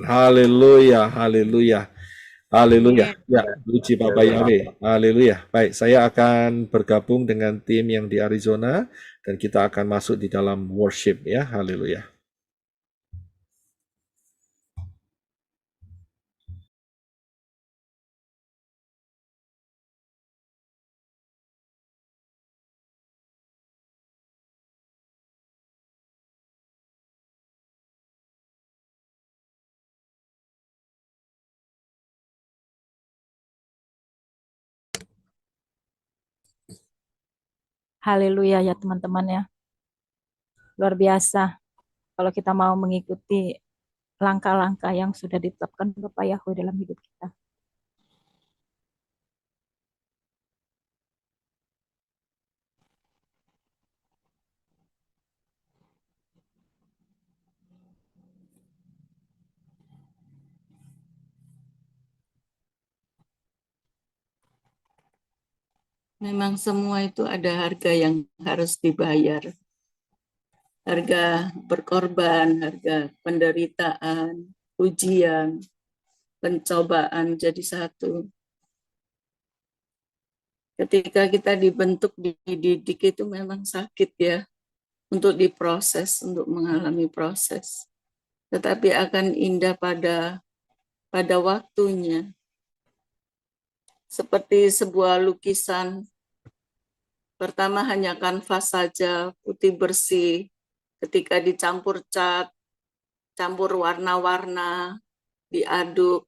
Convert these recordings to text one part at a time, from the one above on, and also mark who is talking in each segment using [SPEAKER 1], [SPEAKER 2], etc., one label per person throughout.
[SPEAKER 1] Haleluya, haleluya, haleluya.
[SPEAKER 2] Amin.
[SPEAKER 1] Ya, puji Bapak Yahweh. Haleluya. Baik, saya akan bergabung dengan tim yang di Arizona dan kita akan masuk di dalam worship ya. Haleluya.
[SPEAKER 2] Haleluya ya teman-teman ya. Luar biasa kalau kita mau mengikuti langkah-langkah yang sudah ditetapkan Bapak Yahweh dalam hidup kita.
[SPEAKER 3] Memang semua itu ada harga yang harus dibayar. Harga berkorban, harga penderitaan, ujian, pencobaan jadi satu. Ketika kita dibentuk, dididik itu memang sakit ya, untuk diproses, untuk mengalami proses. Tetapi akan indah pada waktunya. Seperti sebuah lukisan, pertama hanya kanvas saja, putih bersih, ketika dicampur cat, campur warna-warna, diaduk,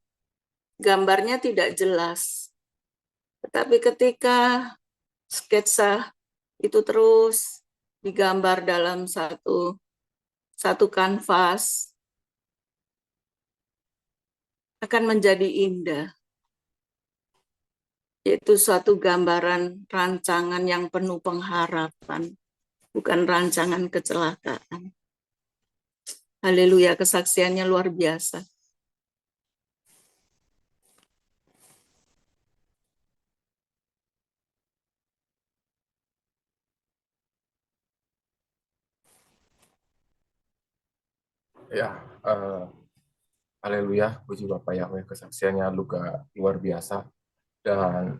[SPEAKER 3] gambarnya tidak jelas. Tetapi ketika sketsa itu terus digambar dalam satu kanvas, akan menjadi indah. Yaitu suatu gambaran rancangan yang penuh pengharapan, bukan rancangan kecelakaan. Haleluya, kesaksiannya luar biasa.
[SPEAKER 4] Ya, haleluya, puji Bapak Yahweh, kesaksiannya juga luar biasa. Dan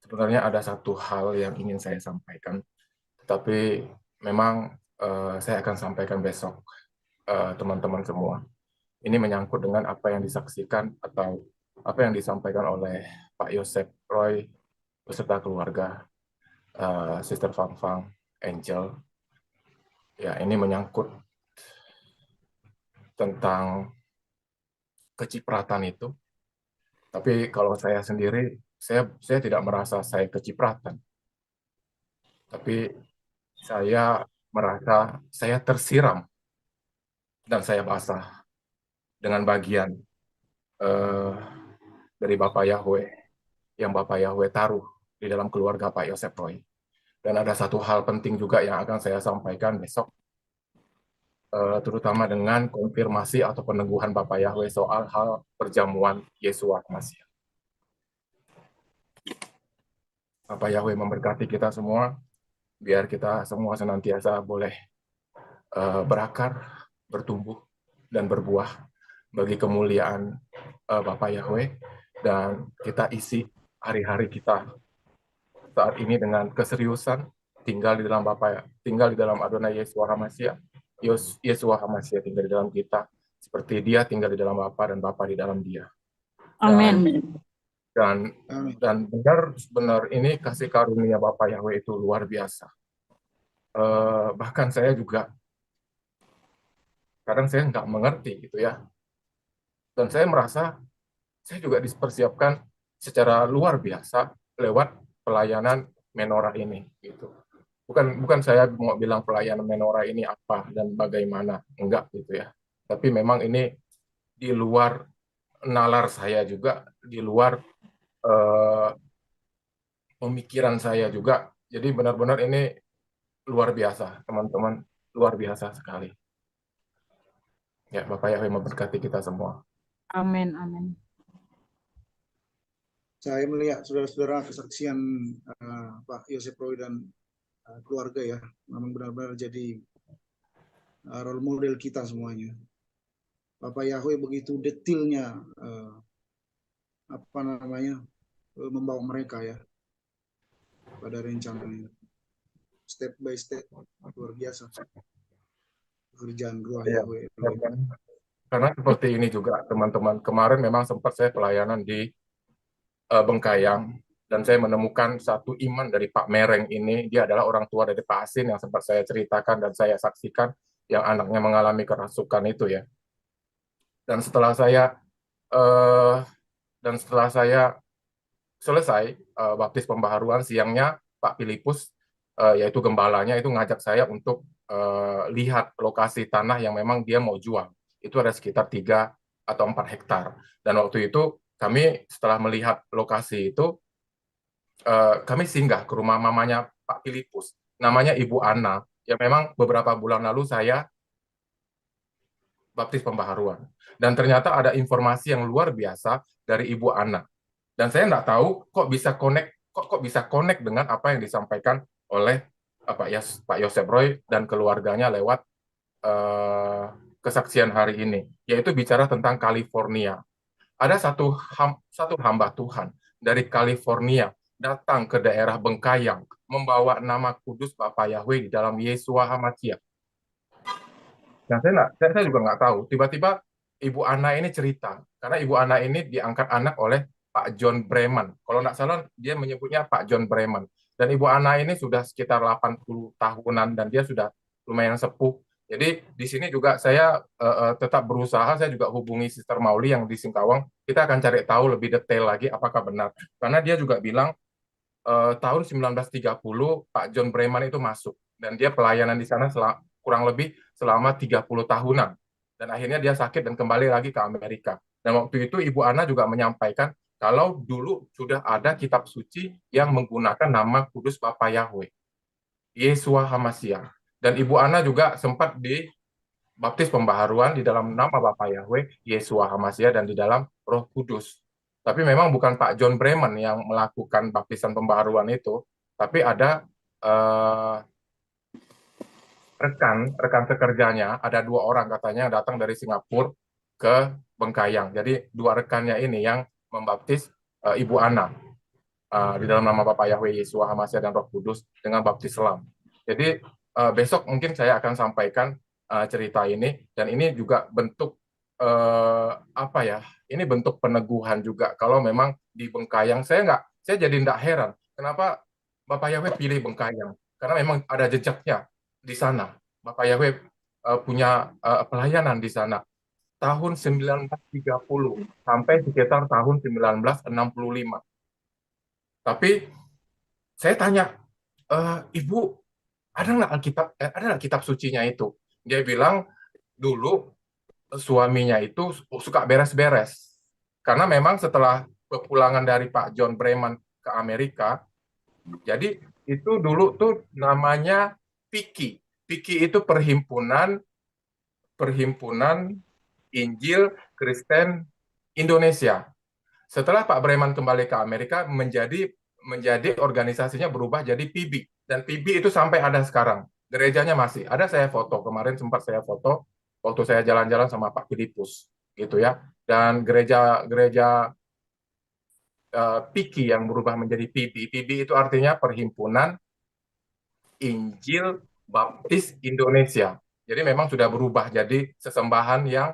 [SPEAKER 4] sebenarnya ada satu hal yang ingin saya sampaikan, tetapi memang saya akan sampaikan besok, teman-teman semua. Ini menyangkut dengan apa yang disaksikan atau apa yang disampaikan oleh Pak Yosef Roy beserta keluarga, Sister Fang Fang, Angel. Ya, ini menyangkut tentang kecipratan itu. Tapi kalau saya sendiri, saya tidak merasa saya kecipratan. Tapi saya merasa saya tersiram dan saya basah dengan bagian dari Bapak Yahweh yang Bapak Yahweh taruh di dalam keluarga Pak Yosef Roy. Dan ada satu hal penting juga yang akan saya sampaikan besok, terutama dengan konfirmasi atau peneguhan Bapak Yahweh soal hal perjamuan Yesua Masih. Bapak Yahweh memberkati kita semua, biar kita semua senantiasa boleh berakar, bertumbuh, dan berbuah bagi kemuliaan Bapak Yahweh, dan kita isi hari-hari kita saat ini dengan keseriusan, tinggal di dalam Adonai Yeshua HaMashiach. Yeshua HaMashiach tinggal di dalam kita, seperti Dia tinggal di dalam Bapa dan Bapa di dalam Dia.
[SPEAKER 2] Amin.
[SPEAKER 4] Dan benar-benar ini kasih karunia Bapak Yahweh itu luar biasa. Bahkan saya juga kadang saya nggak mengerti gitu ya. Dan saya merasa saya juga dipersiapkan secara luar biasa lewat pelayanan menorah ini gitu. Bukan saya mau bilang pelayanan menorah ini apa dan bagaimana, enggak gitu ya. Tapi memang ini di luar nalar saya juga, di luar pemikiran saya juga. Jadi benar-benar ini luar biasa, teman-teman, luar biasa sekali. Ya, Bapak Yahweh memberkati kita semua.
[SPEAKER 2] Amin, amin.
[SPEAKER 5] Saya melihat saudara-saudara kesaksian Pak Yosef Roy dan keluarga ya, memang benar-benar jadi role model kita semuanya. Bapak Yahweh begitu detailnya membawa mereka ya pada rencananya, step by step, luar biasa pekerjaan Ruah
[SPEAKER 4] Ya,
[SPEAKER 5] Yahweh.
[SPEAKER 4] karena seperti ini juga teman-teman, kemarin memang sempat saya pelayanan di Bengkayang, dan saya menemukan satu iman dari Pak Mereng ini. Dia adalah orang tua dari Pak Asin yang sempat saya ceritakan dan saya saksikan, yang anaknya mengalami kerasukan itu ya. Dan setelah saya selesai baptis pembaharuan, siangnya Pak Filipus, yaitu gembalanya, itu ngajak saya untuk lihat lokasi tanah yang memang dia mau jual. Itu ada sekitar 3 atau 4 hektar. Dan waktu itu kami setelah melihat lokasi itu, kami singgah ke rumah mamanya Pak Filipus, namanya Ibu Ana, yang memang beberapa bulan lalu saya baptis pembaharuan. Dan ternyata ada informasi yang luar biasa dari Ibu Ana. Dan saya nggak tahu kok bisa connect dengan apa yang disampaikan oleh Pak Yosef Roy dan keluarganya lewat kesaksian hari ini, yaitu bicara tentang California. Ada satu hamba Tuhan dari California datang ke daerah Bengkayang membawa nama kudus Bapak Yahweh di dalam Yesua HaMashiach. Nah, saya juga nggak tahu. Tiba-tiba Ibu Ana ini cerita, karena Ibu Ana ini diangkat anak oleh Pak John Breman. Kalau nggak salah, dia menyebutnya Pak John Breman. Dan Ibu Ana ini sudah sekitar 80 tahunan, dan dia sudah lumayan sepuh. Jadi di sini juga saya tetap berusaha, saya juga hubungi Sister Mauli yang di Singkawang. Kita akan cari tahu lebih detail lagi apakah benar. Karena dia juga bilang tahun 1930 Pak John Breman itu masuk. Dan dia pelayanan di sana kurang lebih selama 30 tahunan. Dan akhirnya dia sakit dan kembali lagi ke Amerika. Dan waktu itu Ibu Ana juga menyampaikan kalau dulu sudah ada kitab suci yang menggunakan nama kudus Bapak Yahweh, Yesua HaMashiach. Dan Ibu Ana juga sempat dibaptis pembaharuan di dalam nama Bapak Yahweh, Yesua HaMashiach, dan di dalam Roh Kudus. Tapi memang bukan Pak John Breman yang melakukan baptisan pembaharuan itu, tapi ada rekan sekerjanya, ada 2 orang katanya yang datang dari Singapura ke Bengkayang. Jadi 2 rekannya ini yang membaptis Ibu Ana di dalam nama Bapak Yahweh, Yesua HaMashiach, dan Roh Kudus dengan baptis selam. Jadi besok mungkin saya akan sampaikan cerita ini, dan ini juga bentuk ini bentuk peneguhan juga. Kalau memang di Bengkayang, saya jadi nggak heran kenapa Bapak Yahweh pilih Bengkayang, karena memang ada jejaknya di sana. Bapak Yahweh punya pelayanan di sana tahun 1930 sampai sekitar tahun 1965. Tapi saya tanya, Ibu, ada nggak kitab sucinya itu? Dia bilang dulu suaminya itu suka beres-beres. Karena memang setelah kepulangan dari Pak John Breman ke Amerika, jadi itu dulu tuh namanya PIKI. PIKI itu Perhimpunan Injil Kristen Indonesia. Setelah Pak Breman kembali ke Amerika, menjadi organisasinya berubah jadi PIBI. Dan PIBI itu sampai ada sekarang. Gerejanya masih. Ada saya foto, kemarin sempat saya foto waktu saya jalan-jalan sama Pak Filipus. Gitu ya. Dan gereja PIKI yang berubah menjadi PIBI. PIBI itu artinya Perhimpunan Injil Baptis Indonesia. Jadi memang sudah berubah jadi sesembahan yang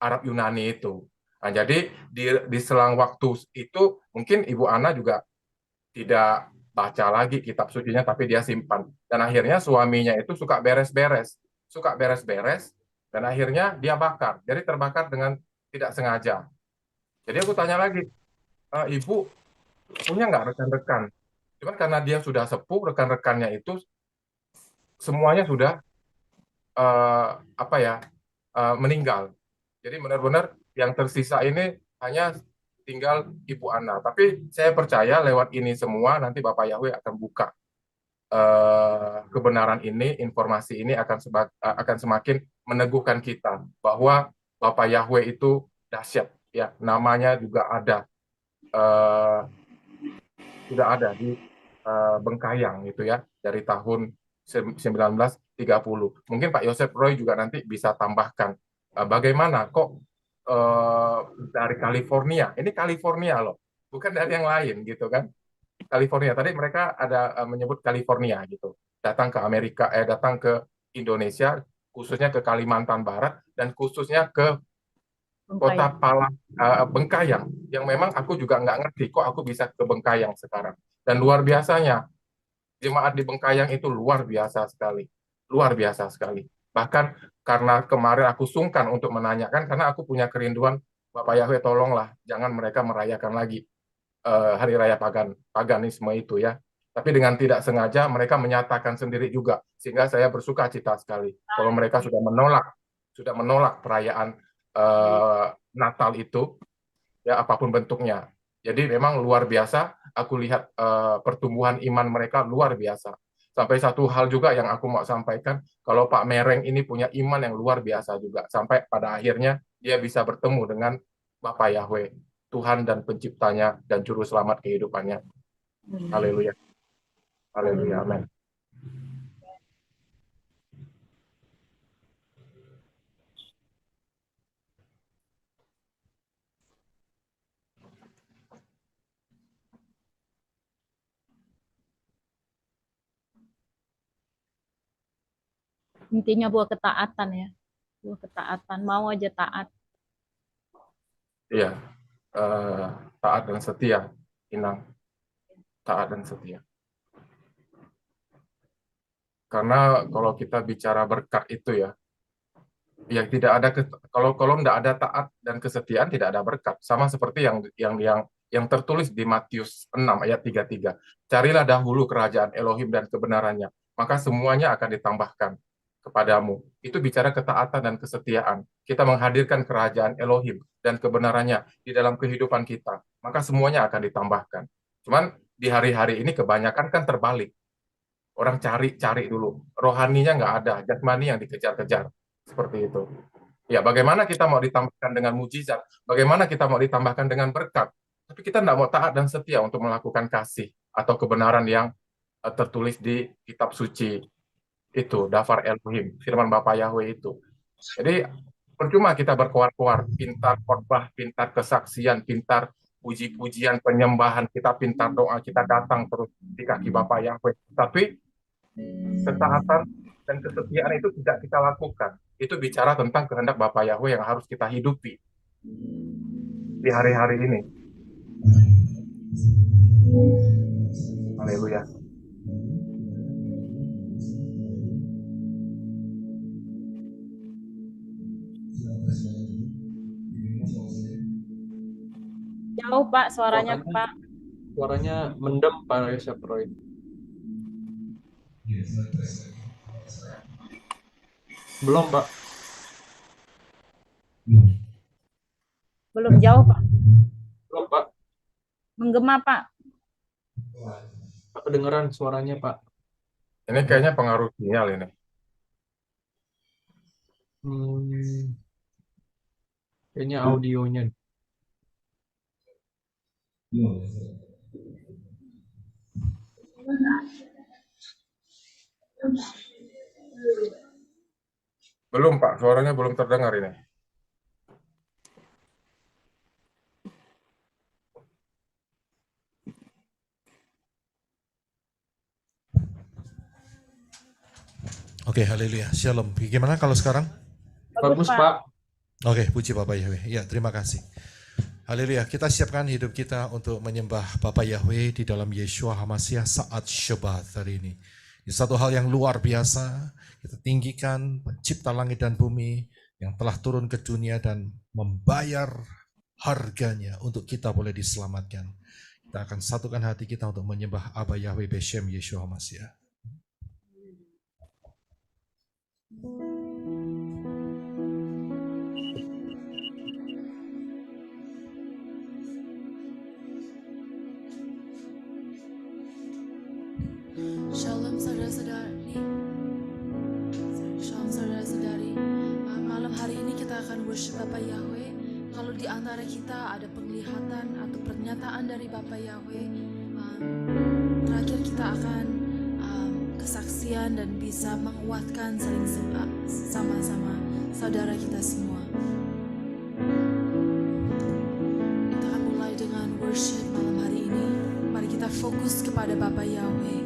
[SPEAKER 4] Arab Yunani itu. Nah, jadi di selang waktu itu mungkin Ibu Ana juga tidak baca lagi kitab sucinya, tapi dia simpan. Dan akhirnya suaminya itu suka beres-beres, dan akhirnya dia bakar. Jadi terbakar dengan tidak sengaja. Jadi aku tanya lagi, Ibu punya nggak rekan-rekan? Cuman karena dia sudah sepuh, rekan-rekannya itu semuanya sudah meninggal. Jadi benar-benar yang tersisa ini hanya tinggal Ibu Ana. Tapi saya percaya lewat ini semua nanti Bapak Yahweh akan buka kebenaran ini, informasi ini akan semakin meneguhkan kita bahwa Bapak Yahweh itu dahsyat. Ya, namanya juga ada sudah ada di Bengkayang gitu ya, dari tahun 1930. Mungkin Pak Yosef Roy juga nanti bisa tambahkan bagaimana kok dari California, ini California loh, bukan dari yang lain gitu kan. California tadi mereka ada menyebut California gitu, datang ke Amerika, datang ke Indonesia, khususnya ke Kalimantan Barat dan khususnya ke Kota Bengkayang, yang memang aku juga nggak ngerti kok aku bisa ke Bengkayang sekarang. Dan luar biasanya, jemaat di Bengkayang itu luar biasa sekali. Luar biasa sekali. Bahkan karena kemarin aku sungkan untuk menanyakan, karena aku punya kerinduan, Bapak Yahweh tolonglah, jangan mereka merayakan lagi hari raya paganisme itu ya. Tapi dengan tidak sengaja mereka menyatakan sendiri juga, sehingga saya bersuka cita sekali kalau mereka sudah menolak perayaan Natal itu, ya apapun bentuknya. Jadi memang luar biasa. Aku lihat pertumbuhan iman mereka luar biasa. Sampai satu hal juga yang aku mau sampaikan, kalau Pak Mereng ini punya iman yang luar biasa juga. Sampai pada akhirnya dia bisa bertemu dengan Bapak Yahweh, Tuhan dan penciptanya dan juru selamat kehidupannya. Haleluya. Haleluya. Amin.
[SPEAKER 2] Intinya buah ketaatan ya. Buah ketaatan, mau aja taat.
[SPEAKER 4] Iya. Taat dan setia, Inang. Taat dan setia. Karena kalau kita bicara berkat itu ya tidak ada kalau nggak ada taat dan kesetiaan tidak ada berkat. Sama seperti yang tertulis di Matius 6 ayat 33. Carilah dahulu kerajaan Elohim dan kebenarannya, maka semuanya akan ditambahkan kepadamu. Itu bicara ketaatan dan kesetiaan. Kita menghadirkan kerajaan Elohim dan kebenarannya di dalam kehidupan kita, maka semuanya akan ditambahkan. Cuman di hari-hari ini kebanyakan kan terbalik. Orang cari dulu, rohaninya nggak ada, jasmani yang dikejar-kejar, seperti itu. Ya, bagaimana kita mau ditambahkan dengan mujizat, bagaimana kita mau ditambahkan dengan berkat, tapi kita nggak mau taat dan setia untuk melakukan kasih atau kebenaran yang tertulis di kitab suci itu, Dafar Elohim, firman Bapa Yahweh itu. Jadi percuma kita berkoar-koar, pintar khotbah, pintar kesaksian, pintar puji-pujian, penyembahan, kita pintar doa, kita datang terus di kaki Bapa Yahweh, tapi ketaatan dan kesetiaan itu tidak kita lakukan. Itu bicara tentang kehendak Bapa Yahweh yang harus kita hidupi di hari-hari ini. Haleluya.
[SPEAKER 2] Jauh Pak suaranya Pak.
[SPEAKER 6] Suaranya mendem Pak Yosef Roy. Belum Pak.
[SPEAKER 2] Belum jauh Pak.
[SPEAKER 6] Belum Pak.
[SPEAKER 2] Menggema Pak.
[SPEAKER 6] Pak kedengeran suaranya Pak.
[SPEAKER 4] Ini kayaknya pengaruh sinyal ini.
[SPEAKER 6] Kayaknya audionya.
[SPEAKER 4] Belum Pak, suaranya belum terdengar ini.
[SPEAKER 1] Oke, haleluya. Shalom. Gimana kalau sekarang?
[SPEAKER 6] Bagus Pak.
[SPEAKER 1] Oke, puji Bapak Yahweh. Ya, terima kasih. Haleluya. Kita siapkan hidup kita untuk menyembah Bapak Yahweh di dalam Yeshua HaMashiach saat Shabbat hari ini. Ini satu hal yang luar biasa. Kita tinggikan pencipta langit dan bumi yang telah turun ke dunia dan membayar harganya untuk kita boleh diselamatkan. Kita akan satukan hati kita untuk menyembah Abba Yahweh Beshem Yeshua HaMashiach.
[SPEAKER 7] Shalom saudara-saudari. Shalom saudara-saudari. Malam hari ini kita akan worship Bapak Yahweh. Kalau di antara kita ada penglihatan atau pernyataan dari Bapak Yahweh, terakhir kita akan kesaksian dan bisa menguatkan saling sama-sama saudara kita semua. Kita akan mulai dengan worship malam hari ini. Mari kita fokus kepada Bapa Yahweh.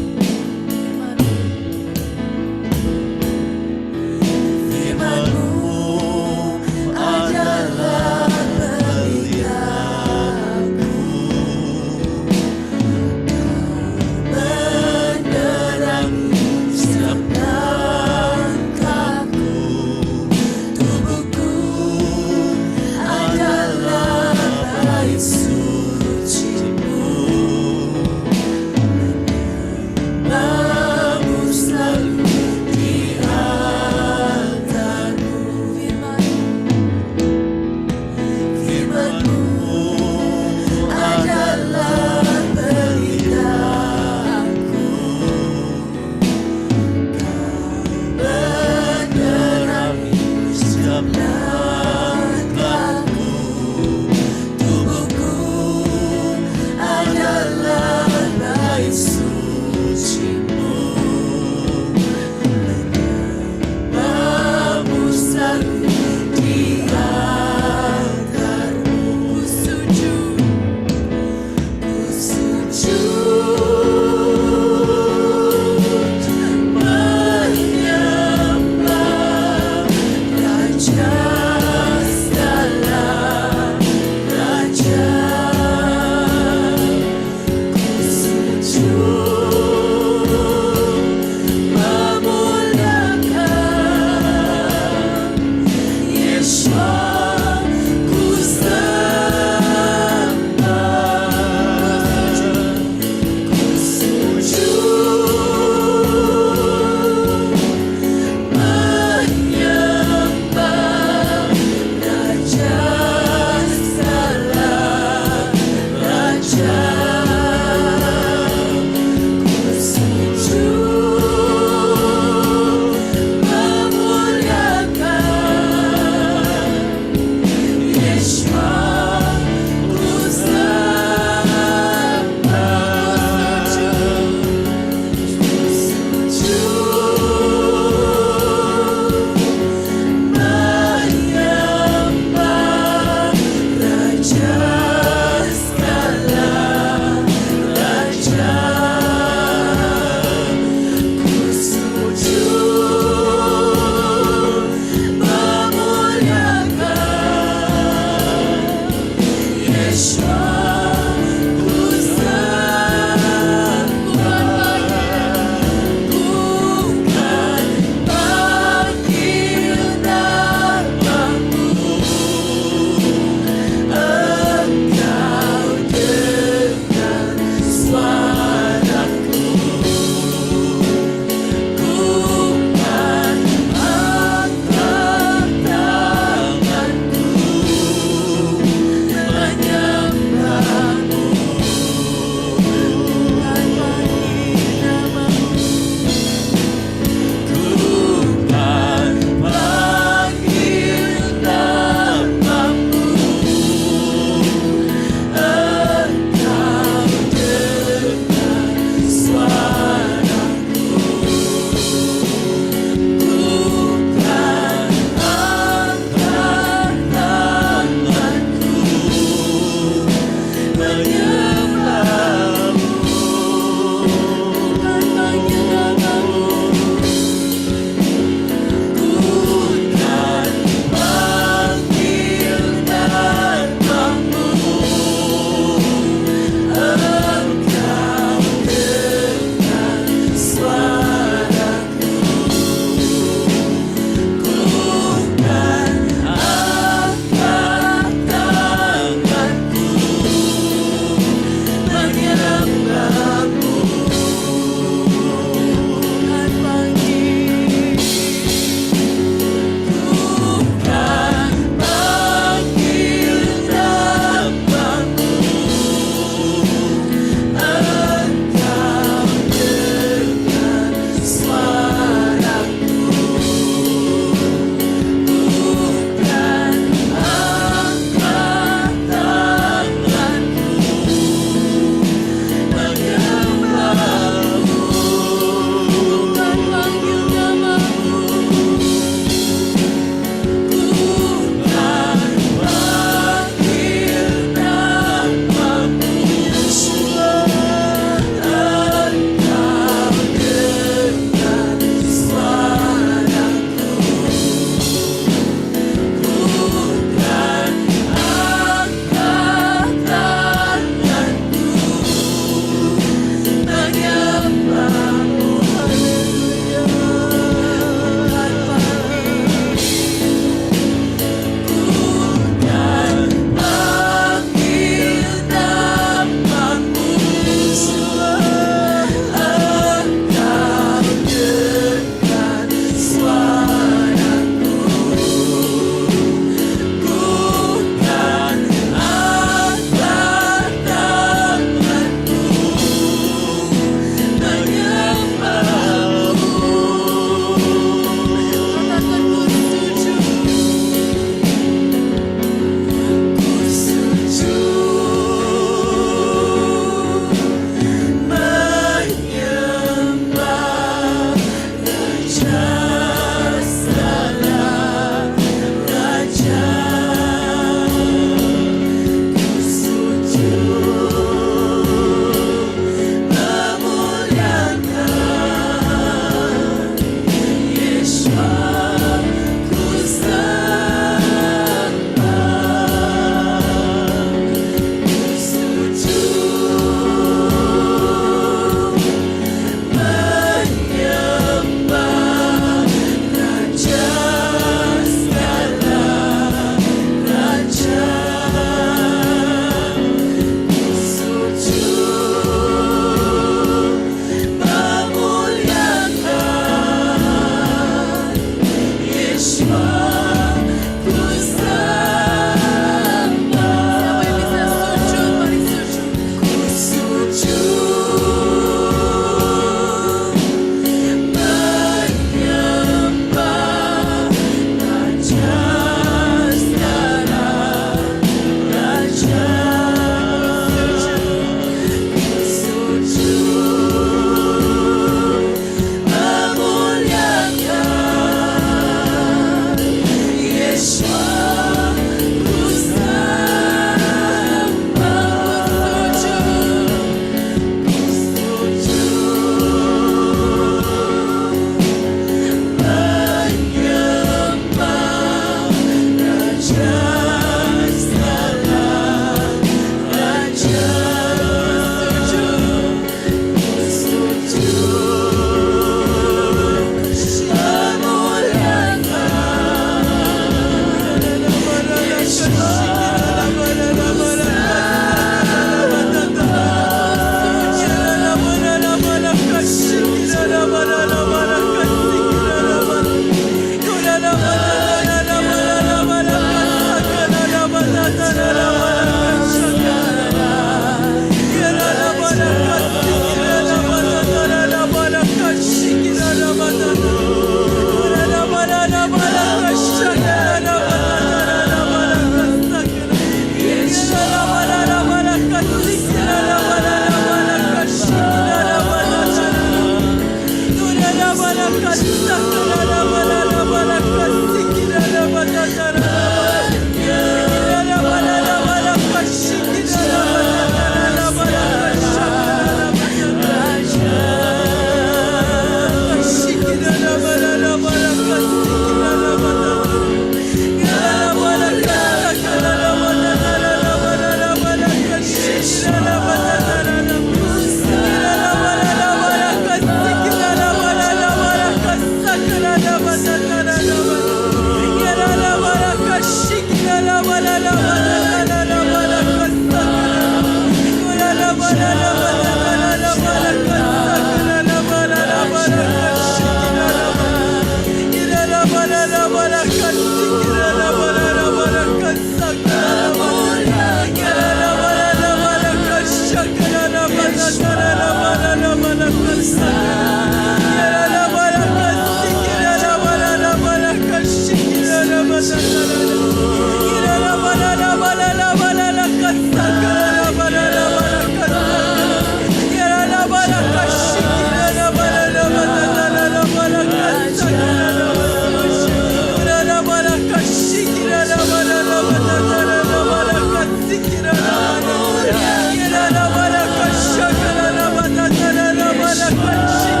[SPEAKER 8] Shake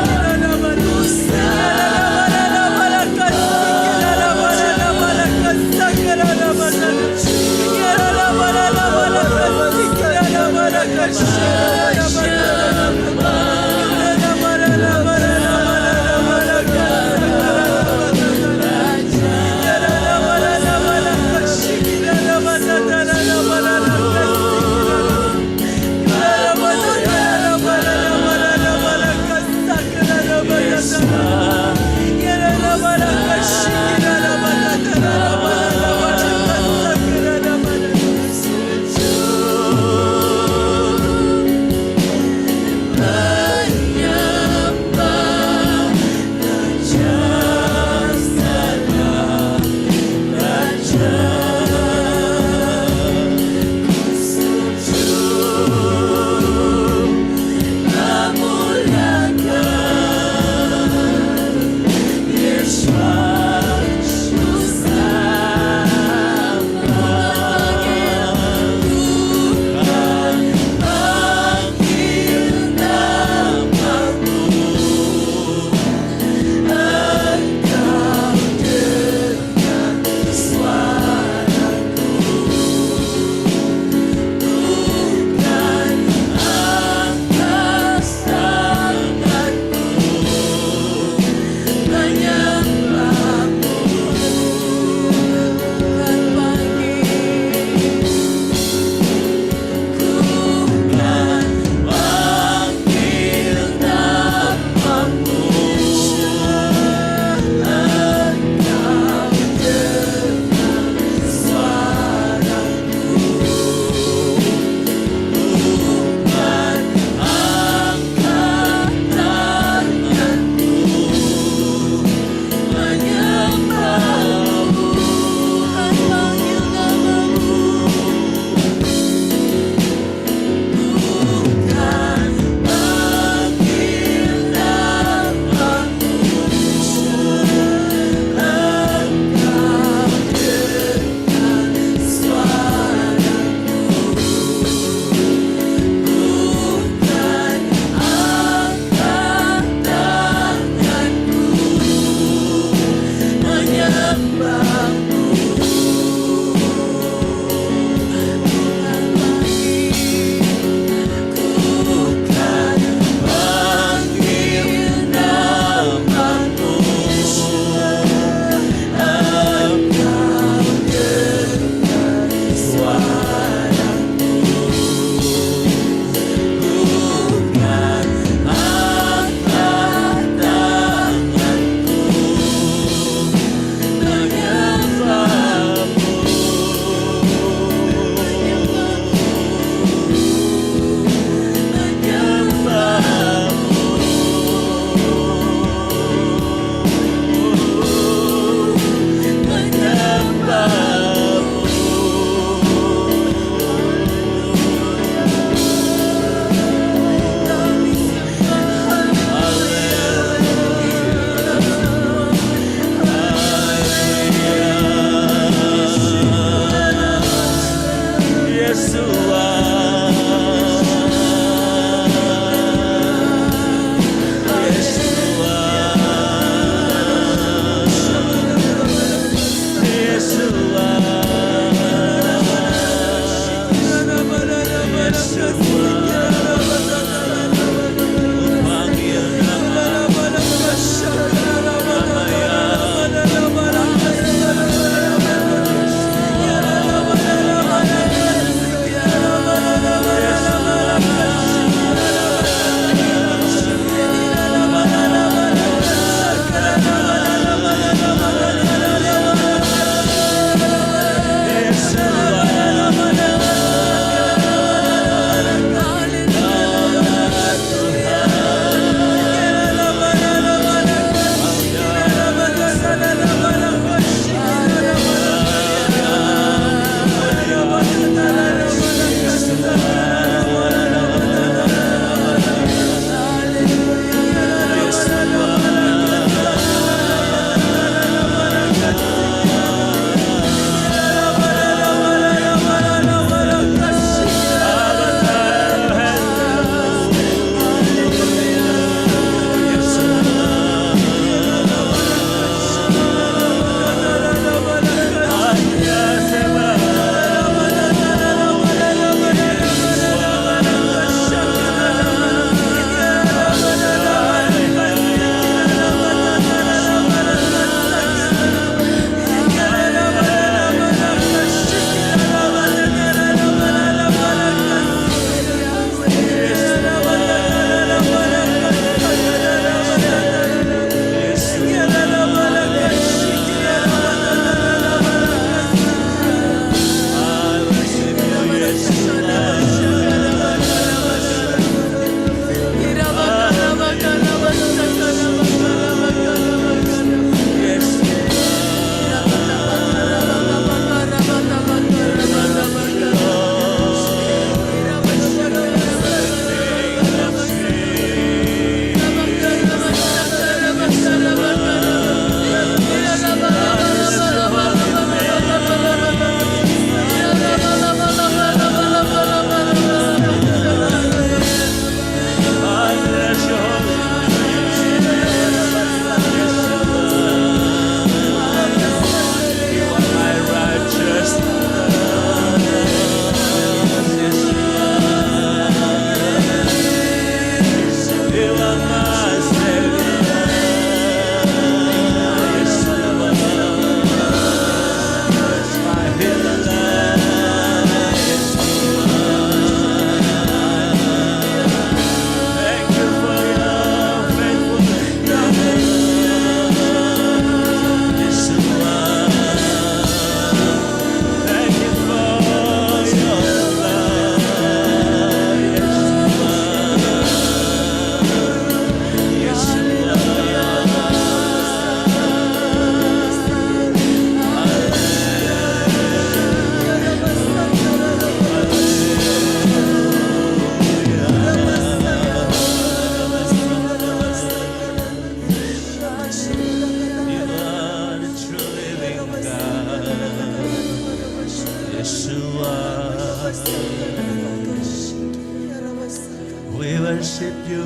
[SPEAKER 8] worship you,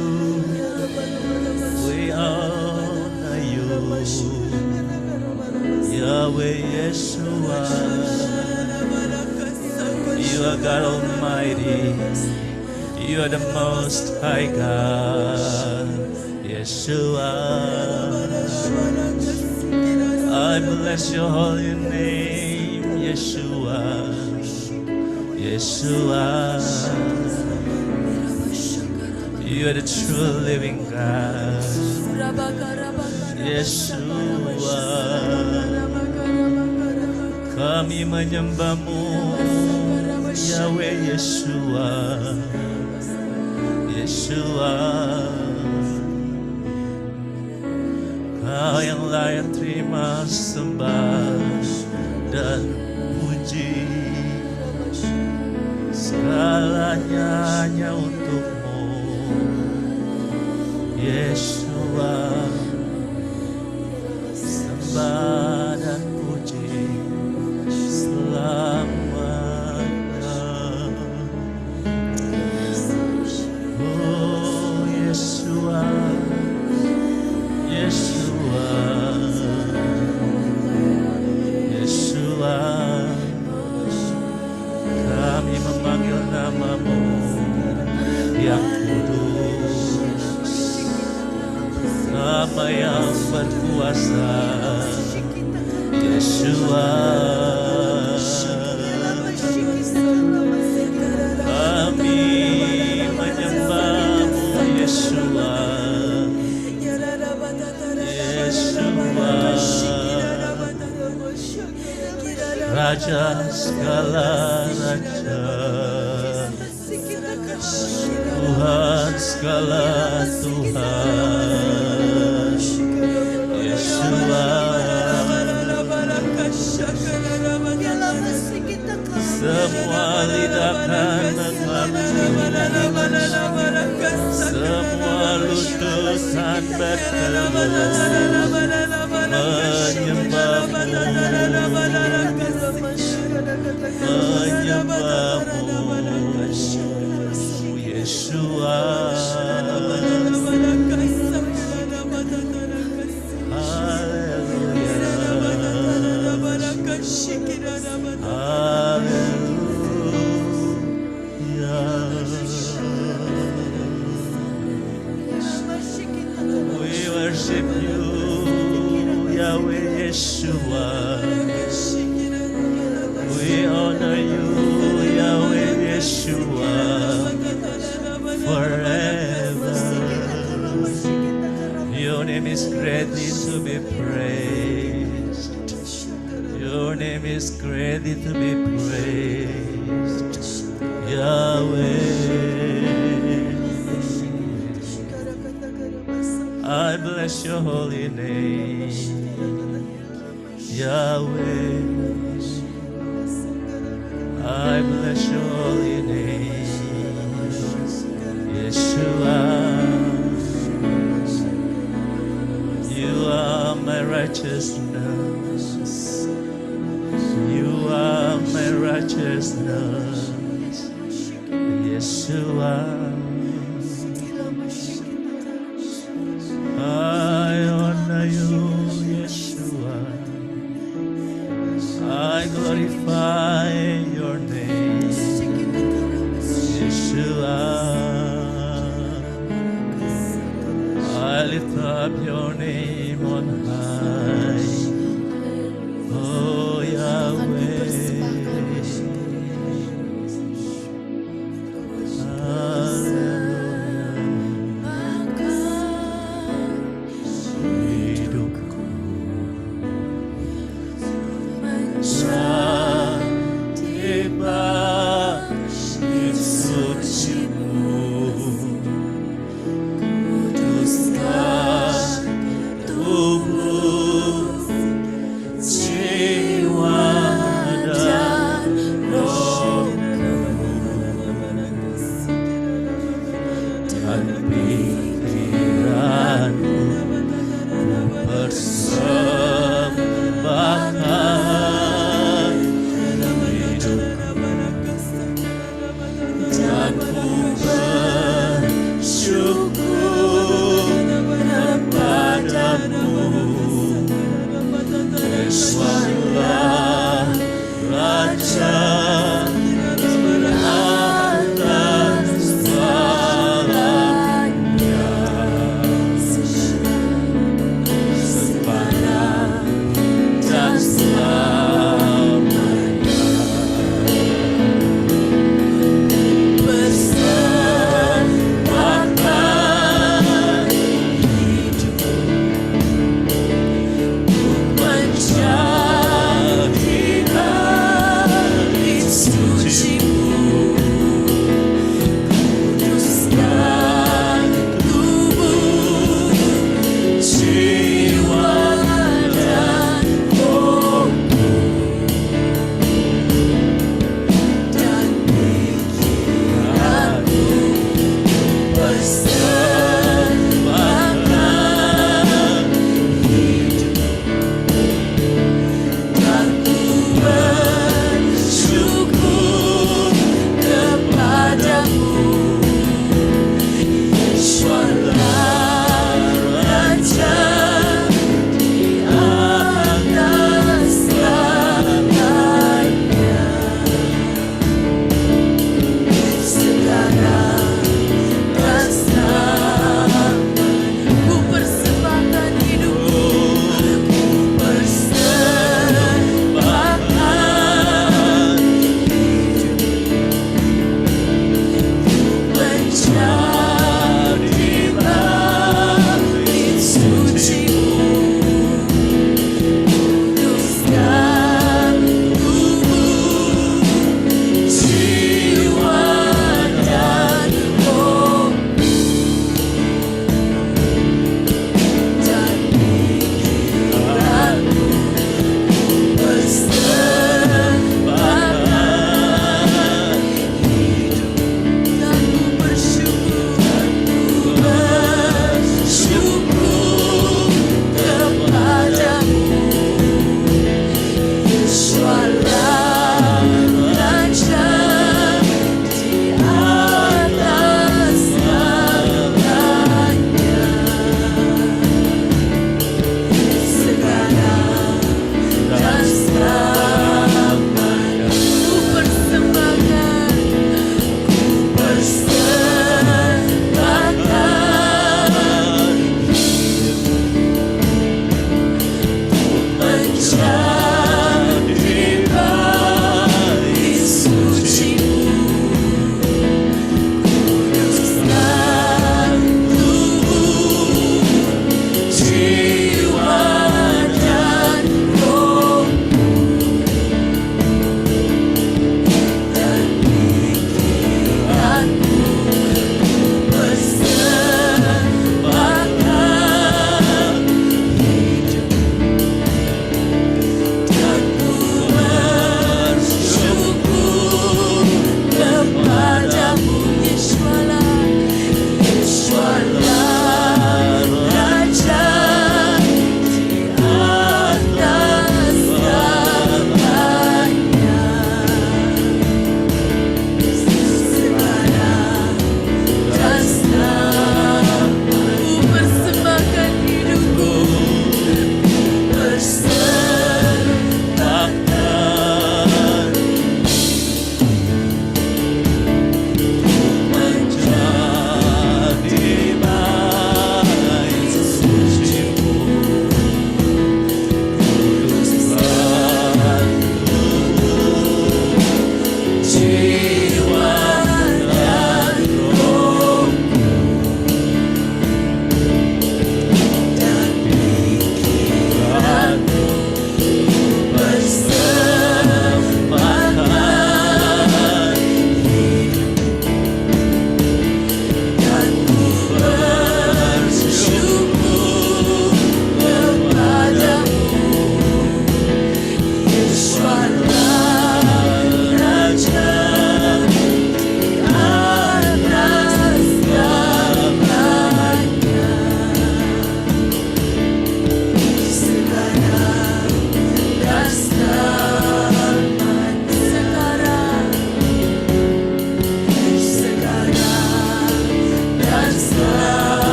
[SPEAKER 8] we honor you, Yahweh Yeshua. You are God Almighty, you are the Most High God, Yeshua. I bless your holy name, Yeshua, Yeshua. You are the true living God, Yeshua. Kami menyembahmu, Yahweh Yeshua, Yeshua. Kau yang layak terima sembah dan puji, segalanya hanya untukmu, Yeshua. Sembah dan puji selamanya. Oh Yeshua, Yeshua, Yeshua. Kami memanggil namamu yang kudus, nama yang berkuasa, Yeshua. Kami menyembahmu, Yeshua, Yeshua. Raja segala raja, Tuhan segala Tuhan, Yeshua. Semua lidah akan mengaku, semua lutut akan bertelut menyembahmu, Yeshua. We worship you, Yahweh Yeshua. We honor you, Yahweh Yeshua, forever. Your name is greatly to be praised. Your name is greatly to be praised, Yahweh. I bless your holy name, Yahweh. I bless your holy name, Yeshua. You are my righteousness. You are my righteousness, Yeshua. I honor you, Yeshua. I glorify your name, Yeshua. I lift up your name on high, oh Yahweh.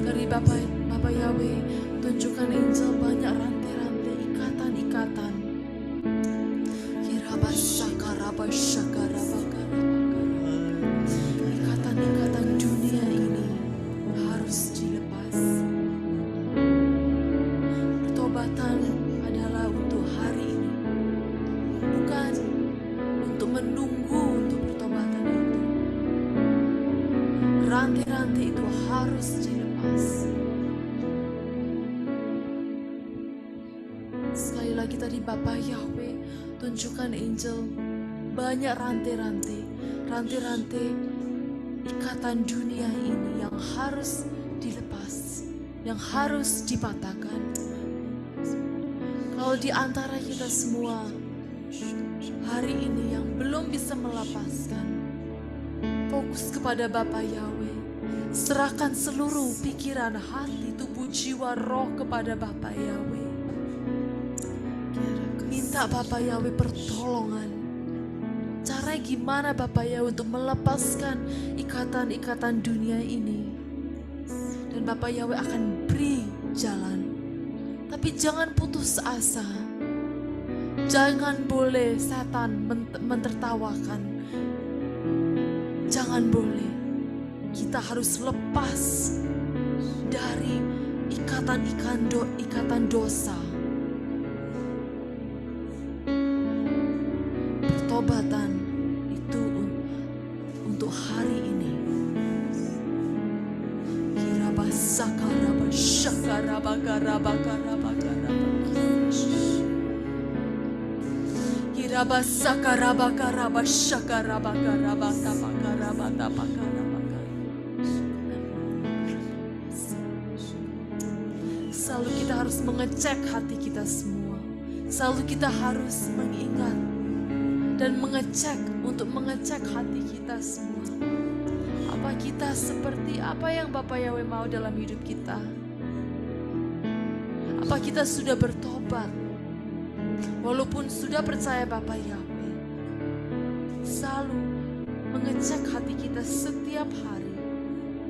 [SPEAKER 7] Dari Bapak Yahweh, tunjukkan Injil banyak rantai-rantai, ikatan-ikatan. Ikatan-ikatan dunia ini harus dilepas. Pertobatan adalah untuk hari ini, bukan untuk menunggu untuk pertobatan itu. Rantai-rantai itu harus dilepas. Sekali lagi tadi Bapak Yahweh, tunjukkan Injil banyak rantai-rantai ikatan dunia ini yang harus dilepas, yang harus dipatahkan. Kalau di antara kita semua hari ini yang belum bisa melepaskan, fokus kepada Bapa Yahweh. Serahkan seluruh pikiran, hati, tubuh, jiwa, roh kepada Bapa Yahweh. Minta Bapa Yahweh pertolongan. Cara gimana Bapa Yahweh untuk melepaskan ikatan-ikatan dunia ini. Dan Bapa Yahweh akan beri jalan. Tapi jangan putus asa. Jangan boleh setan mentertawakan. Jangan boleh. Kita harus lepas dari ikatan dosa. Pertobatan itu untuk hari ini. Selalu kita harus mengecek hati kita semua. Selalu kita harus mengingat dan mengecek hati kita semua. Apa kita seperti apa yang Bapa Yahweh mau dalam hidup kita? Apa kita sudah bertobat? Walaupun sudah percaya Bapa Yahweh, selalu mengecek hati kita setiap hari.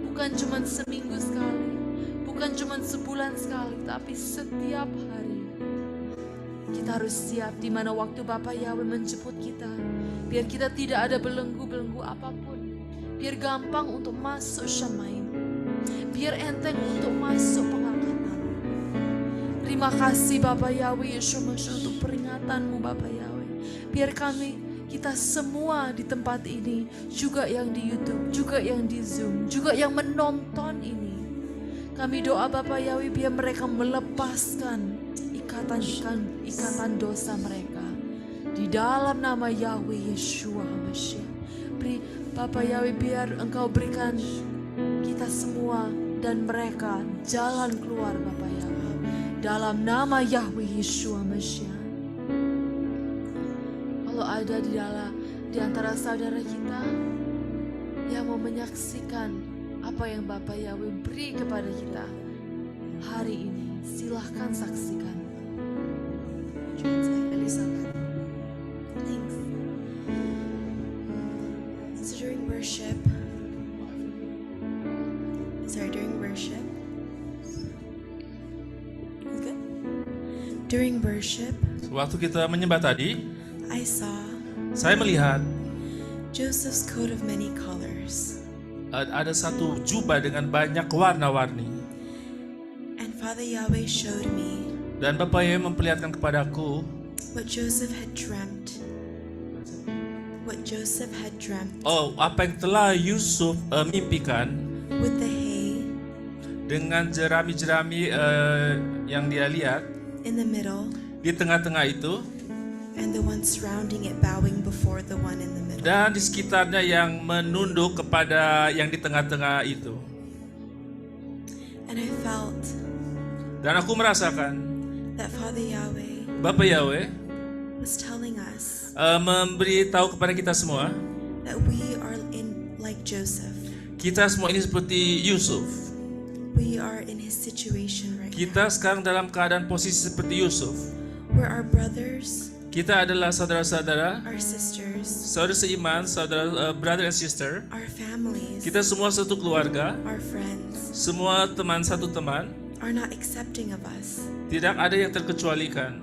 [SPEAKER 7] Bukan cuma seminggu sekali, bukan cuma sebulan sekali, tapi setiap hari. Kita harus siap di mana waktu Bapa Yahweh menjemput kita. Biar kita tidak ada belenggu-belenggu apapun. Biar gampang untuk masuk Syamaim. Biar enteng untuk masuk pengangkatan. Terima kasih Bapa Yahweh Yeshua Mashiach untuk peringatanmu Bapa Yahweh. Biar kita semua di tempat ini, juga yang di YouTube, juga yang di Zoom, juga yang menonton ini. Kami doa Bapa Yahweh biar mereka melepaskan ikatan dosa mereka. Di dalam nama Yahweh Yeshua Mashiach. Beri Bapa Yahweh biar Engkau berikan kita semua dan mereka jalan keluar Bapa Yahweh. Dalam nama Yahweh Yeshua Mashiach. Kalau ada di antara saudara kita yang mau menyaksikan apa yang Bapa Yahweh beri kepada kita hari ini, silahkan saksikan.
[SPEAKER 9] Elizabeth. Thanks. So during worship, good. During worship,
[SPEAKER 8] Waktu kita menyembah tadi,
[SPEAKER 9] saya
[SPEAKER 8] melihat
[SPEAKER 9] Joseph's coat of many colors.
[SPEAKER 8] ada satu jubah dengan banyak warna-warni.
[SPEAKER 9] And Father Yahweh showed me
[SPEAKER 8] Dan Bapa Yahweh memperlihatkan kepadaku
[SPEAKER 9] what Joseph had dreamt.
[SPEAKER 8] Oh, apa yang telah Yusuf mimpikan
[SPEAKER 9] With the hay
[SPEAKER 8] dengan jerami-jerami yang dia lihat
[SPEAKER 9] in the middle,
[SPEAKER 8] di tengah-tengah itu,
[SPEAKER 9] and the one surrounding it bowing before the one in the middle.
[SPEAKER 8] dan di sekitarnya yang menunduk kepada yang di tengah-tengah itu.
[SPEAKER 9] And I felt
[SPEAKER 8] Dan aku merasakan
[SPEAKER 9] that Father Yahweh
[SPEAKER 8] Bapa Yahweh
[SPEAKER 9] was telling us
[SPEAKER 8] memberitahu kepada kita semua,
[SPEAKER 9] that we are like Joseph.
[SPEAKER 8] kita semua ini seperti Yusuf.
[SPEAKER 9] We are in his situation right
[SPEAKER 8] Kita sekarang dalam keadaan posisi seperti Yusuf.
[SPEAKER 9] now, where our brothers
[SPEAKER 8] Kita adalah saudara-saudara,
[SPEAKER 9] our sisters,
[SPEAKER 8] saudara seiman, saudara brother and sister.
[SPEAKER 9] our families,
[SPEAKER 8] Kita semua satu keluarga,
[SPEAKER 9] our friends
[SPEAKER 8] semua teman satu teman.
[SPEAKER 9] are not accepting of us.
[SPEAKER 8] Tidak ada yang terkecualikan.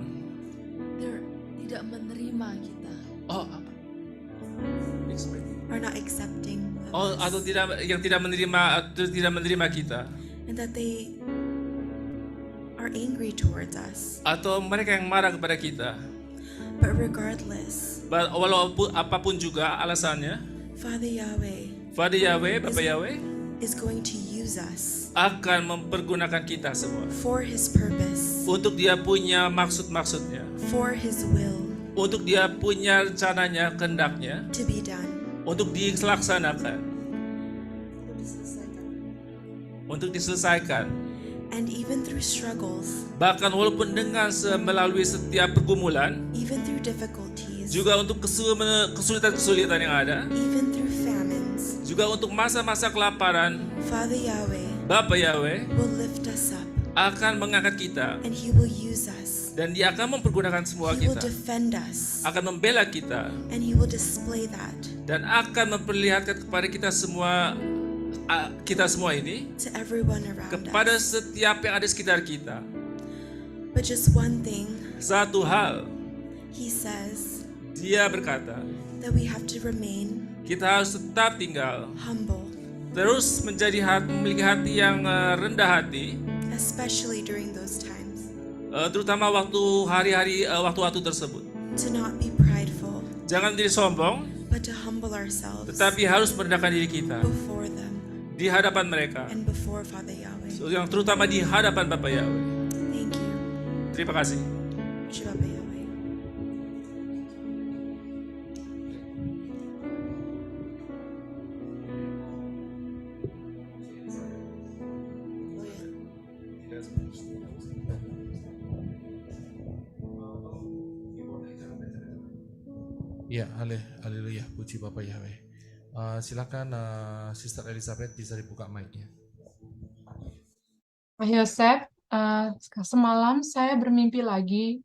[SPEAKER 7] They're tidak menerima kita.
[SPEAKER 8] Oh, apa?
[SPEAKER 9] Are not accepting of
[SPEAKER 8] Oh,
[SPEAKER 9] us.
[SPEAKER 8] atau tidak menerima kita.
[SPEAKER 9] And that they are angry towards us.
[SPEAKER 8] Atau mereka yang marah kepada kita.
[SPEAKER 9] But regardless,
[SPEAKER 8] Walaupun apapun juga alasannya,
[SPEAKER 9] Father Yahweh
[SPEAKER 8] Father Yahweh, Bapak Yahweh
[SPEAKER 9] is going to use us
[SPEAKER 8] akan mempergunakan kita semua
[SPEAKER 9] for His purpose,
[SPEAKER 8] untuk Dia punya maksud-maksudnya,
[SPEAKER 9] for His will
[SPEAKER 8] untuk Dia punya rencananya, kehendaknya,
[SPEAKER 9] to be done.
[SPEAKER 8] untuk dilaksanakan, untuk diselesaikan.
[SPEAKER 9] And even through struggles,
[SPEAKER 8] Bahkan walaupun dengan melalui setiap pergumulan,
[SPEAKER 9] even through difficulties,
[SPEAKER 8] juga untuk kesulitan-kesulitan yang ada,
[SPEAKER 9] even through famines,
[SPEAKER 8] juga untuk masa-masa kelaparan,
[SPEAKER 9] Father Yahweh
[SPEAKER 8] Bapak Yahweh
[SPEAKER 9] will lift us up
[SPEAKER 8] akan mengangkat kita
[SPEAKER 9] and He will use us.
[SPEAKER 8] dan Dia akan mempergunakan semua
[SPEAKER 9] He will
[SPEAKER 8] kita,
[SPEAKER 9] defend us
[SPEAKER 8] akan membela kita
[SPEAKER 9] and He will display that
[SPEAKER 8] dan akan memperlihatkan kepada kita semua ini,
[SPEAKER 9] to everyone around
[SPEAKER 8] kepada
[SPEAKER 9] us.
[SPEAKER 8] setiap yang ada di sekitar kita.
[SPEAKER 9] But just one thing,
[SPEAKER 8] Satu hal,
[SPEAKER 9] He says
[SPEAKER 8] Dia berkata,
[SPEAKER 9] that we have to remain
[SPEAKER 8] kita harus tetap tinggal,
[SPEAKER 9] humble,
[SPEAKER 8] terus memiliki hati yang rendah hati,
[SPEAKER 9] especially during those times,
[SPEAKER 8] terutama waktu-waktu tersebut.
[SPEAKER 9] to not be prideful,
[SPEAKER 8] Jangan menjadi sombong,
[SPEAKER 9] but to humble ourselves
[SPEAKER 8] tetapi harus merendahkan diri kita
[SPEAKER 9] before them
[SPEAKER 8] di hadapan mereka,
[SPEAKER 9] and before Father Yahweh.
[SPEAKER 8] yang terutama di hadapan Bapak Yahweh.
[SPEAKER 9] Thank you.
[SPEAKER 8] Terima kasih.
[SPEAKER 9] Puji Bapa Yahweh.
[SPEAKER 1] Ya, haleluya, puji Bapak Yahweh. Silakan Sister Elizabeth bisa dibuka mic-nya.
[SPEAKER 10] Pak Yosef, semalam saya bermimpi lagi.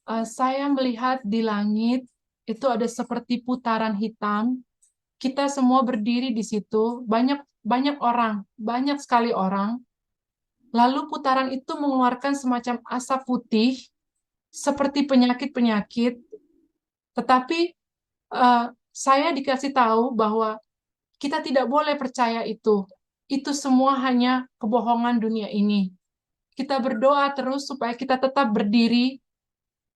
[SPEAKER 10] Saya melihat di langit itu ada seperti putaran hitam. Kita semua berdiri di situ, banyak orang, banyak sekali orang. Lalu putaran itu mengeluarkan semacam asap putih seperti penyakit-penyakit. Tetapi saya dikasih tahu bahwa kita tidak boleh percaya itu. Itu semua hanya kebohongan dunia ini. Kita berdoa terus supaya kita tetap berdiri.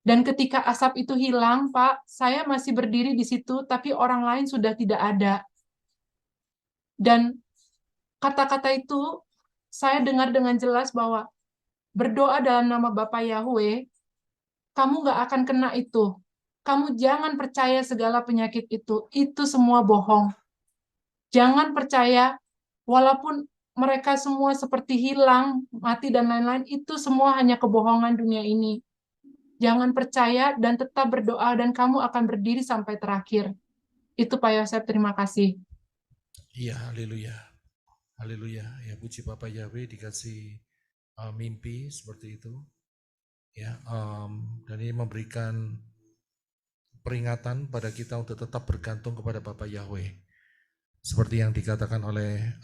[SPEAKER 10] Dan ketika asap itu hilang, Pak, saya masih berdiri di situ, tapi orang lain sudah tidak ada. Dan kata-kata itu saya dengar dengan jelas bahwa berdoa dalam nama Bapa Yahweh, kamu nggak akan kena itu. Kamu jangan percaya segala penyakit itu semua bohong. Jangan percaya, walaupun mereka semua seperti hilang, mati dan lain-lain, itu semua hanya kebohongan dunia ini. Jangan percaya dan tetap berdoa dan kamu akan berdiri sampai terakhir. Itu Pak Yosef, terima kasih.
[SPEAKER 1] Iya, haleluya. Haleluya. Ya, puji Bapak Yahweh dikasih mimpi seperti itu. Ya, dan ini memberikan peringatan pada kita untuk tetap bergantung kepada Bapak Yahweh. Seperti yang dikatakan oleh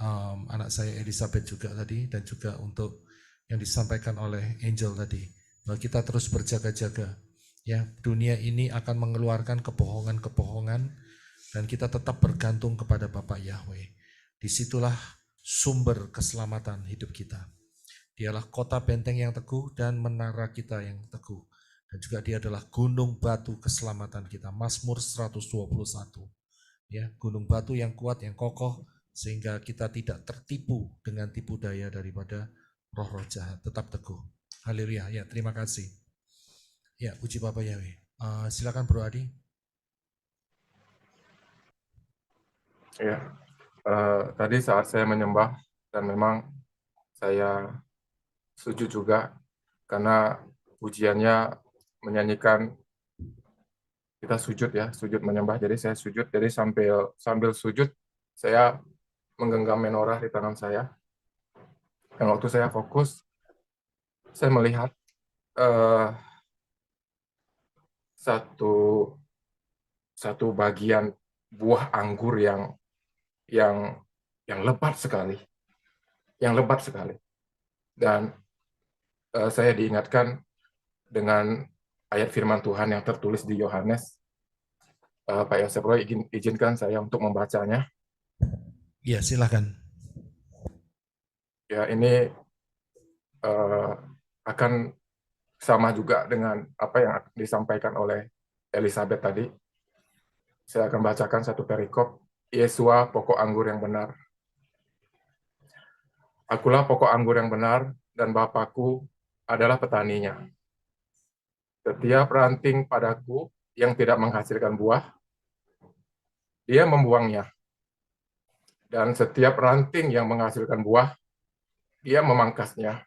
[SPEAKER 1] anak saya Elizabeth juga tadi, dan juga untuk yang disampaikan oleh Angel tadi. Bahwa kita terus berjaga-jaga. Ya, dunia ini akan mengeluarkan kebohongan-kebohongan dan kita tetap bergantung kepada Bapak Yahweh. Disitulah sumber keselamatan hidup kita. Dialah kota benteng yang teguh dan menara kita yang teguh. Dan juga dia adalah gunung batu keselamatan kita. Mazmur 121. Ya, gunung batu yang kuat, yang kokoh, sehingga kita tidak tertipu dengan tipu daya daripada roh-roh jahat. Tetap teguh. Haleluya. Ya, terima kasih. Ya, puji Bapak Yahweh. Silakan Bro Adi.
[SPEAKER 4] Ya, tadi saat saya menyembah, dan memang saya sujud juga, karena pujiannya menyanyikan kita sujud ya, sujud menyembah. Jadi saya sujud, jadi sambil sujud, saya menggenggam menorah di tangan saya. Dan waktu saya fokus, saya melihat satu bagian buah anggur yang lebat sekali, Dan saya diingatkan dengan ayat firman Tuhan yang tertulis di Yohanes. Pak Yosef Roy, izinkan saya untuk membacanya.
[SPEAKER 1] Ya, silakan.
[SPEAKER 4] Ya, ini akan sama juga dengan apa yang disampaikan oleh Elizabeth tadi. Saya akan bacakan satu perikop. Yesua, pokok anggur yang benar. Akulah pokok anggur yang benar, dan Bapakku adalah petaninya. Setiap ranting padaku yang tidak menghasilkan buah, dia membuangnya. Dan setiap ranting yang menghasilkan buah, dia memangkasnya,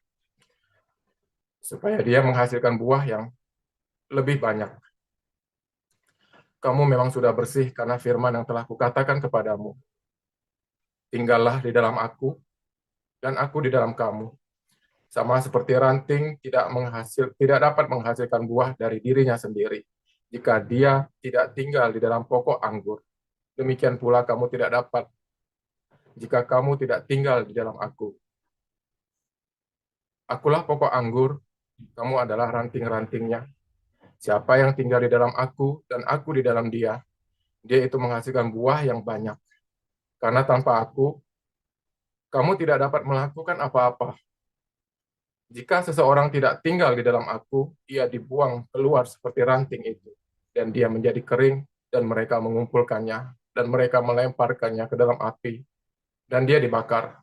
[SPEAKER 4] supaya dia menghasilkan buah yang lebih banyak. Kamu memang sudah bersih karena firman yang telah kukatakan kepadamu. Tinggallah di dalam aku, dan aku di dalam kamu. Sama seperti ranting tidak dapat menghasilkan buah dari dirinya sendiri, jika dia tidak tinggal di dalam pokok anggur. Demikian pula kamu tidak dapat, jika kamu tidak tinggal di dalam aku. Akulah pokok anggur, kamu adalah ranting-rantingnya. Siapa yang tinggal di dalam aku dan aku di dalam dia, dia itu menghasilkan buah yang banyak. Karena tanpa aku, kamu tidak dapat melakukan apa-apa. Jika seseorang tidak tinggal di dalam aku, ia dibuang keluar seperti ranting itu, dan dia menjadi kering, dan mereka mengumpulkannya, dan mereka melemparkannya ke dalam api, dan dia dibakar.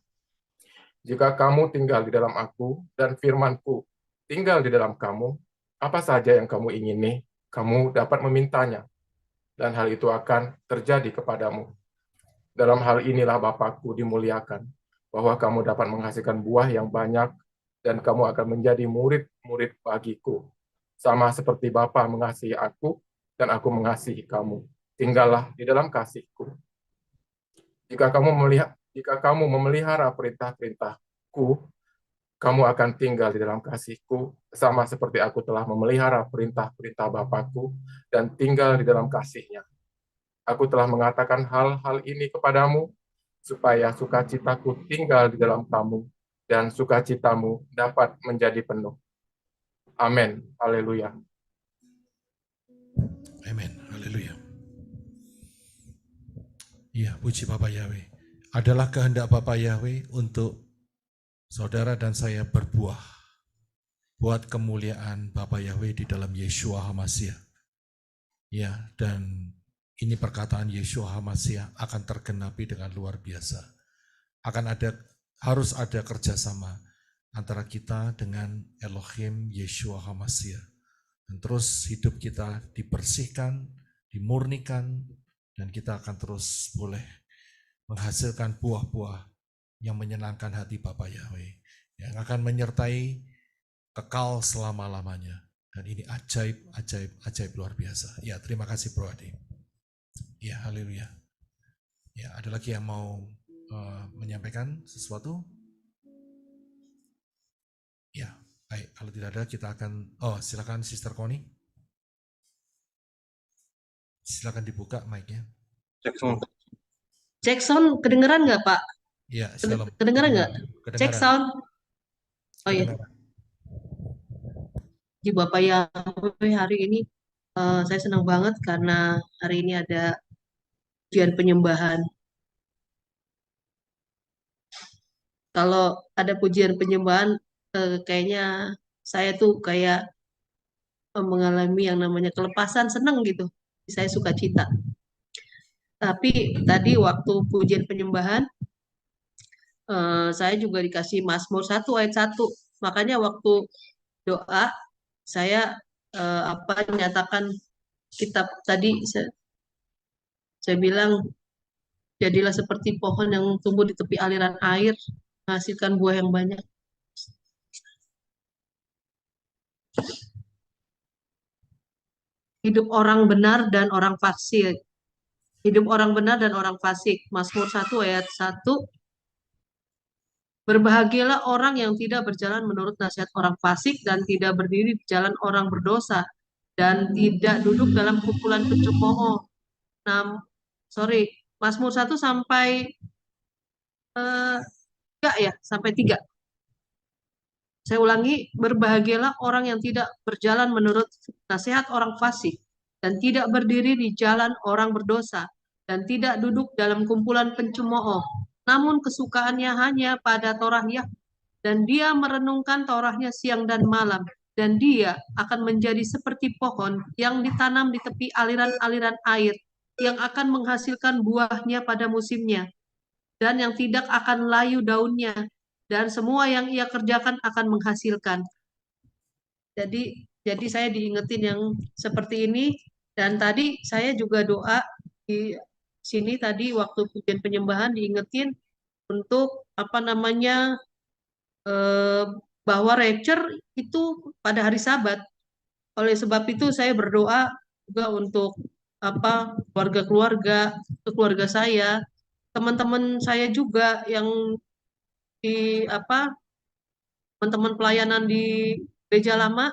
[SPEAKER 4] Jika kamu tinggal di dalam aku, dan firman-Ku tinggal di dalam kamu, apa saja yang kamu ingini, kamu dapat memintanya, dan hal itu akan terjadi kepadamu. Dalam hal inilah Bapakku dimuliakan, bahwa kamu dapat menghasilkan buah yang banyak, dan kamu akan menjadi murid-murid bagiku. Sama seperti Bapa mengasihi aku, dan aku mengasihi kamu. Tinggallah di dalam kasih-Ku. Jika kamu memelihara perintah-perintah-Ku, kamu akan tinggal di dalam kasih-Ku, sama seperti aku telah memelihara perintah-perintah Bapakku, dan tinggal di dalam kasih-Nya. Aku telah mengatakan hal-hal ini kepadamu, supaya sukacitaku tinggal di dalam kamu, dan sukacitamu dapat menjadi penuh. Amin. Haleluya.
[SPEAKER 1] Amin. Haleluya. Ya, puji Bapak Yahweh. Adalah kehendak Bapak Yahweh untuk saudara dan saya berbuah buat kemuliaan Bapak Yahweh di dalam Yeshua HaMashiach. Ya, dan ini perkataan Yeshua HaMashiach akan tergenapi dengan luar biasa. Harus ada kerjasama antara kita dengan Elohim Yeshua HaMashiach. Dan terus hidup kita dibersihkan, dimurnikan, dan kita akan terus boleh menghasilkan buah-buah yang menyenangkan hati Bapa Yahweh, yang akan menyertai kekal selama-lamanya. Dan ini ajaib luar biasa. Ya, terima kasih Bro Adi. Ya, haleluya. Ya, ada lagi yang mau menyampaikan sesuatu? Ya, baik. Kalau tidak ada, kita akan... silakan Sister Connie. Silakan dibuka mic-nya.
[SPEAKER 11] Jackson, kedengeran nggak, Pak?
[SPEAKER 1] Iya, shalom.
[SPEAKER 11] Kedengeran nggak? Cek sound. Oh iya. Di Bapak Yahweh hari ini, saya senang banget karena hari ini ada ujian penyembahan. Kalau ada pujian penyembahan, kayaknya saya tuh kayak mengalami yang namanya kelepasan, seneng gitu. Saya suka cita. Tapi tadi waktu pujian penyembahan, saya juga dikasih Mazmur 1 ayat 1. Makanya waktu doa, saya nyatakan kitab tadi, saya bilang, jadilah seperti pohon yang tumbuh di tepi aliran air, menghasilkan buah yang banyak. Hidup orang benar dan orang fasik. Hidup orang benar dan orang fasik. Mazmur 1 ayat 1. Berbahagialah orang yang tidak berjalan menurut nasihat orang fasik dan tidak berdiri di jalan orang berdosa, dan tidak duduk dalam kumpulan pencemooh. Mazmur 1 sampai 3 ya, sampai 3. Saya ulangi, berbahagialah orang yang tidak berjalan menurut nasihat orang fasik, dan tidak berdiri di jalan orang berdosa, dan tidak duduk dalam kumpulan pencemooh. Namun kesukaannya hanya pada Torahnya, dan dia merenungkan Torahnya siang dan malam. Dan dia akan menjadi seperti pohon yang ditanam di tepi aliran-aliran air, yang akan menghasilkan buahnya pada musimnya, dan yang tidak akan layu daunnya, dan semua yang ia kerjakan akan menghasilkan. Jadi saya diingetin yang seperti ini. Dan tadi saya juga doa di sini tadi waktu pujian penyembahan diingetin untuk bahwa rapture itu pada hari Sabat. Oleh sebab itu saya berdoa juga untuk keluarga saya, teman-teman saya juga yang di teman-teman pelayanan di gereja lama.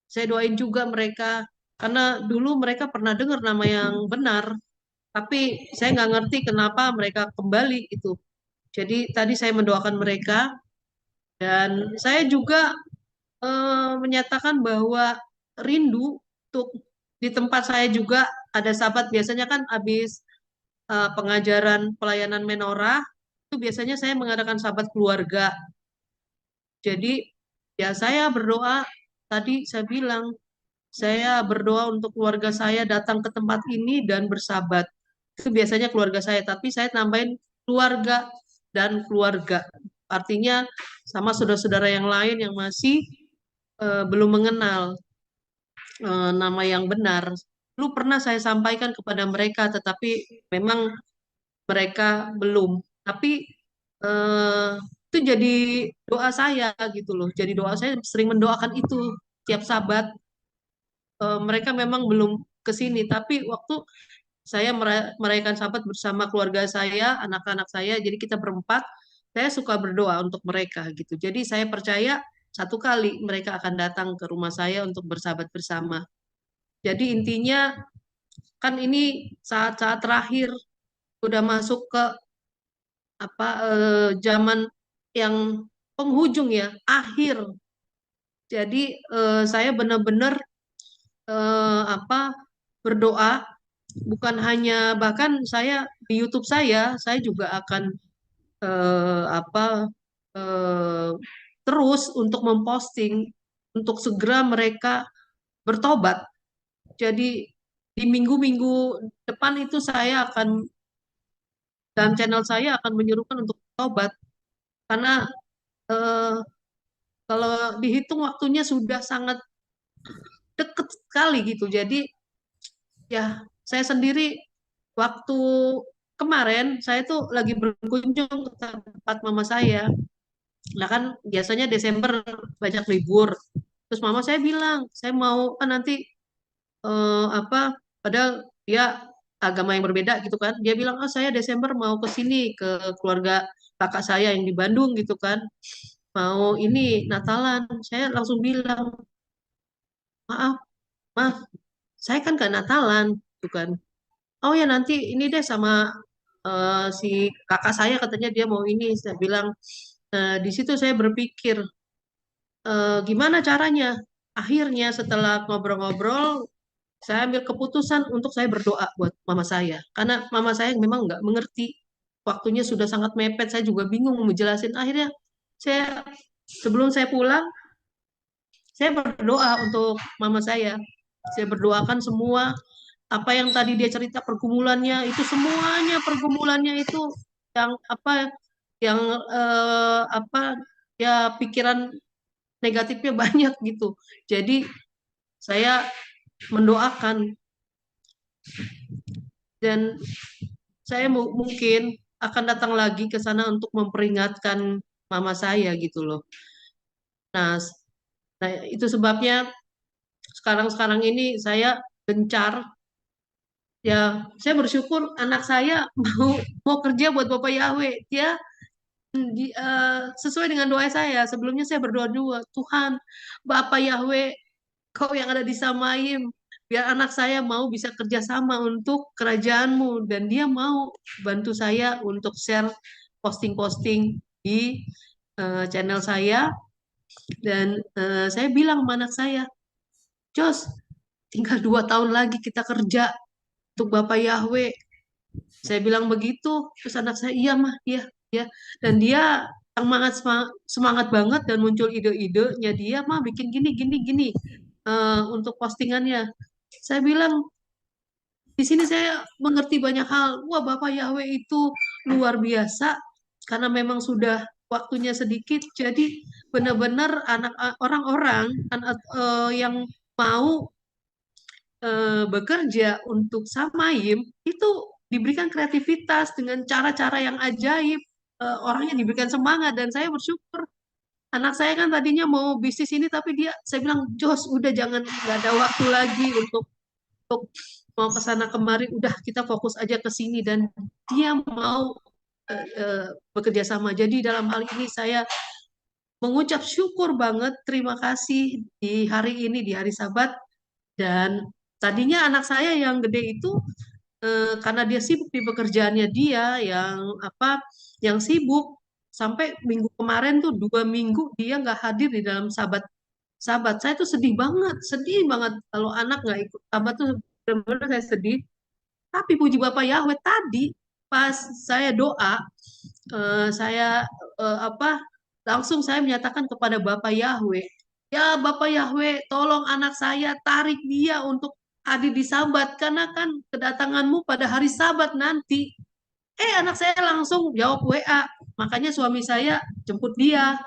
[SPEAKER 11] Saya doain juga mereka, karena dulu mereka pernah dengar nama yang benar, tapi saya nggak ngerti kenapa mereka kembali itu. Jadi tadi saya mendoakan mereka, dan saya juga menyatakan bahwa rindu untuk di tempat saya juga ada sahabat. Biasanya kan habis pengajaran pelayanan menorah, itu biasanya saya mengadakan sahabat keluarga. Jadi ya saya berdoa, tadi saya bilang, saya berdoa untuk keluarga saya datang ke tempat ini dan bersahabat. Itu biasanya keluarga saya, tapi saya tambahin keluarga dan keluarga. Artinya sama saudara-saudara yang lain yang masih belum mengenal nama yang benar. Dulu pernah saya sampaikan kepada mereka, tetapi memang mereka belum. Tapi itu jadi doa saya gitu loh. Jadi doa saya sering mendoakan itu tiap Sabat. Mereka memang belum ke sini, tapi waktu saya merayakan Sabat bersama keluarga saya, anak-anak saya, jadi kita berempat, saya suka berdoa untuk mereka gitu. Jadi saya percaya satu kali mereka akan datang ke rumah saya untuk bersahabat bersama. Jadi intinya kan ini saat-saat terakhir, udah masuk ke zaman yang penghujung ya, akhir. Jadi saya benar-benar berdoa, bukan hanya, bahkan saya di YouTube saya juga akan terus untuk memposting untuk segera mereka bertobat. Jadi di minggu-minggu depan itu saya akan, dalam channel saya akan menyuruhkan untuk tobat, karena kalau dihitung waktunya sudah sangat dekat sekali gitu. Jadi ya saya sendiri waktu kemarin saya tuh lagi berkunjung ke tempat mama saya. Nah kan biasanya Desember banyak libur. Terus mama saya bilang, saya mau kan nanti padahal dia agama yang berbeda gitu kan. Dia bilang, saya Desember mau ke sini ke keluarga kakak saya yang di Bandung gitu kan. Mau ini Natalan. Saya langsung bilang, maaf, saya kan gak Natalan gitu kan. Oh ya nanti ini deh sama si kakak saya, katanya dia mau ini. Saya bilang, di situ saya berpikir gimana caranya. Akhirnya setelah ngobrol-ngobrol, saya ambil keputusan untuk saya berdoa buat mama saya, karena mama saya memang nggak mengerti, waktunya sudah sangat mepet, saya juga bingung menjelasin. Akhirnya saya sebelum saya pulang, saya berdoa untuk mama saya berdoakan semua apa yang tadi dia cerita pergumulannya itu, semuanya pergumulannya itu yang ya pikiran negatifnya banyak gitu. Jadi saya mendoakan, dan saya mungkin akan datang lagi ke sana untuk memperingatkan mama saya gitu loh. Nah itu sebabnya sekarang ini saya gencar. Ya, saya bersyukur anak saya mau kerja buat Bapak Yahweh. Dia sesuai dengan doa saya. Sebelumnya saya berdoa juga, Tuhan, Bapak Yahweh Kau yang ada di Samayim, biar anak saya mau bisa kerjasama untuk kerajaanmu. Dan dia mau bantu saya untuk share posting-posting di channel saya. Dan saya bilang sama anak saya, Jos, tinggal 2 tahun lagi kita kerja untuk Bapak Yahweh. Saya bilang begitu, terus anak saya, iya mah, iya, ya. Dan dia semangat banget dan muncul ide-idenya dia mah bikin gini untuk postingannya. Saya bilang di sini saya mengerti banyak hal. Wah, Bapak Yahweh itu luar biasa karena memang sudah waktunya sedikit. Jadi benar-benar orang-orang yang mau bekerja untuk Samayim itu diberikan kreativitas dengan cara-cara yang ajaib. Orangnya diberikan semangat dan saya bersyukur. Anak saya kan tadinya mau bisnis ini tapi saya bilang, Jos, udah jangan, nggak ada waktu lagi untuk mau ke sana kemari, udah kita fokus aja ke sini. Dan dia mau bekerja sama. Jadi dalam hal ini saya mengucap syukur banget, terima kasih di hari ini, di hari Sabat. Dan tadinya anak saya yang gede itu karena dia sibuk di pekerjaannya dia yang sibuk, sampai minggu kemarin tuh 2 minggu dia nggak hadir di dalam Sabat. Saya tuh sedih banget kalau anak nggak ikut Sabat tuh, benar-benar saya sedih. Tapi puji Bapak Yahweh, tadi pas saya doa, saya langsung saya menyatakan kepada Bapak Yahweh, ya Bapak Yahweh, tolong anak saya, tarik dia untuk hadir di Sabat, karena kan kedatanganmu pada hari Sabat nanti. Anak saya langsung jawab WA, makanya suami saya jemput dia.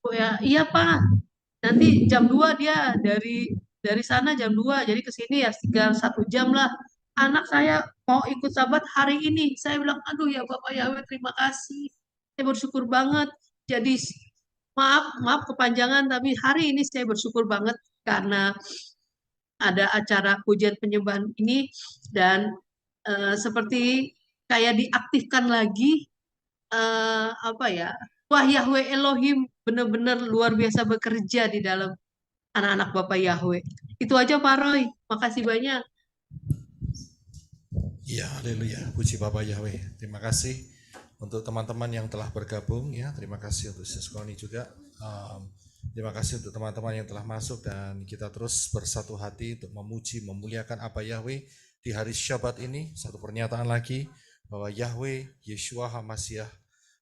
[SPEAKER 11] WA, iya Pak, nanti jam 2 dia dari sana jam 2, jadi ke sini ya tinggal 1 jam lah. Anak saya mau ikut Sabat hari ini. Saya bilang, aduh ya Bapak Yahweh, terima kasih. Saya bersyukur banget. Jadi maaf kepanjangan, tapi hari ini saya bersyukur banget karena ada acara pujian penyembahan ini. Dan seperti kayak diaktifkan lagi, Wah, Yahweh Elohim benar-benar luar biasa bekerja di dalam anak-anak Bapak Yahweh. Itu aja Pak Roy, makasih banyak.
[SPEAKER 1] Ya, haleluya, puji Bapak Yahweh. Terima kasih untuk teman-teman yang telah bergabung, ya. Terima kasih untuk Siskoni juga. Terima kasih untuk teman-teman yang telah masuk, dan kita terus bersatu hati untuk memuji, memuliakan apa Yahweh di hari Syabat ini. Satu pernyataan lagi bahwa Yahweh, Yeshua HaMasiah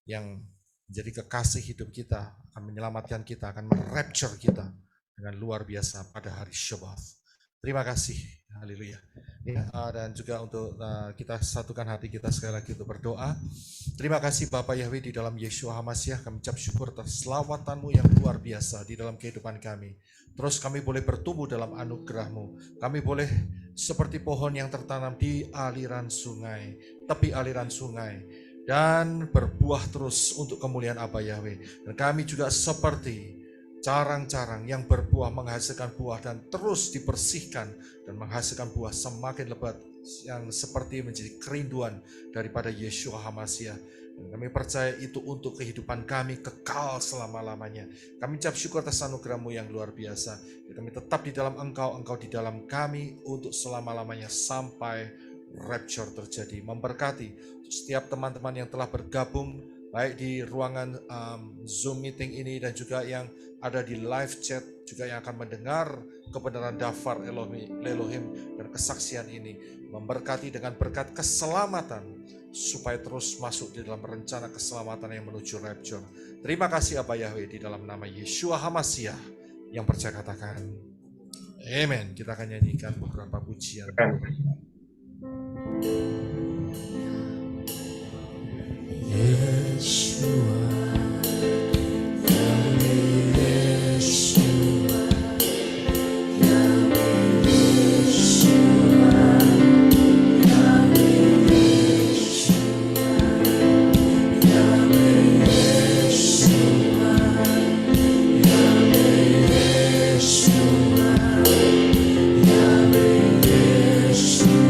[SPEAKER 1] yang menjadi kekasih hidup kita, akan menyelamatkan kita, akan merapture kita dengan luar biasa pada hari Syabat. Terima kasih, haleluya. Ya, dan juga untuk kita satukan hati kita sekali lagi untuk berdoa. Terima kasih Bapak Yahweh, di dalam Yeshua HaMasiah kami ucap syukur atas selawatan-Mu yang luar biasa di dalam kehidupan kami. Terus kami boleh bertumbuh dalam anugerah-Mu. Kami boleh seperti pohon yang tertanam di aliran sungai, tepi aliran sungai, dan berbuah terus untuk kemuliaan Abba Yahweh. Dan kami juga seperti carang-carang yang berbuah, menghasilkan buah dan terus dibersihkan dan menghasilkan buah semakin lebat, yang seperti menjadi kerinduan daripada Yeshua HaMasiah. Dan kami percaya itu untuk kehidupan kami kekal selama-lamanya. Kami ucap syukur atas anugerah-Mu yang luar biasa. Kami tetap di dalam Engkau, Engkau di dalam kami untuk selama-lamanya sampai rapture terjadi. Memberkati setiap teman-teman yang telah bergabung baik di ruangan Zoom meeting ini dan juga yang ada di live chat, juga yang akan mendengar kebenaran Dafar Elohim dan kesaksian ini. Memberkati dengan berkat keselamatan supaya terus masuk di dalam rencana keselamatan yang menuju rapture. Terima kasih Abba Yahweh, di dalam nama Yeshua HaMasiah yang percaya katakan amen. Kita akan nyanyikan beberapa pujian. Yeshua, Yahweh Yeshua, Yahweh Yeshua, Yahweh Yeshua, Yahweh Yeshua, Yahweh Yeshua, Yahweh Yeshua.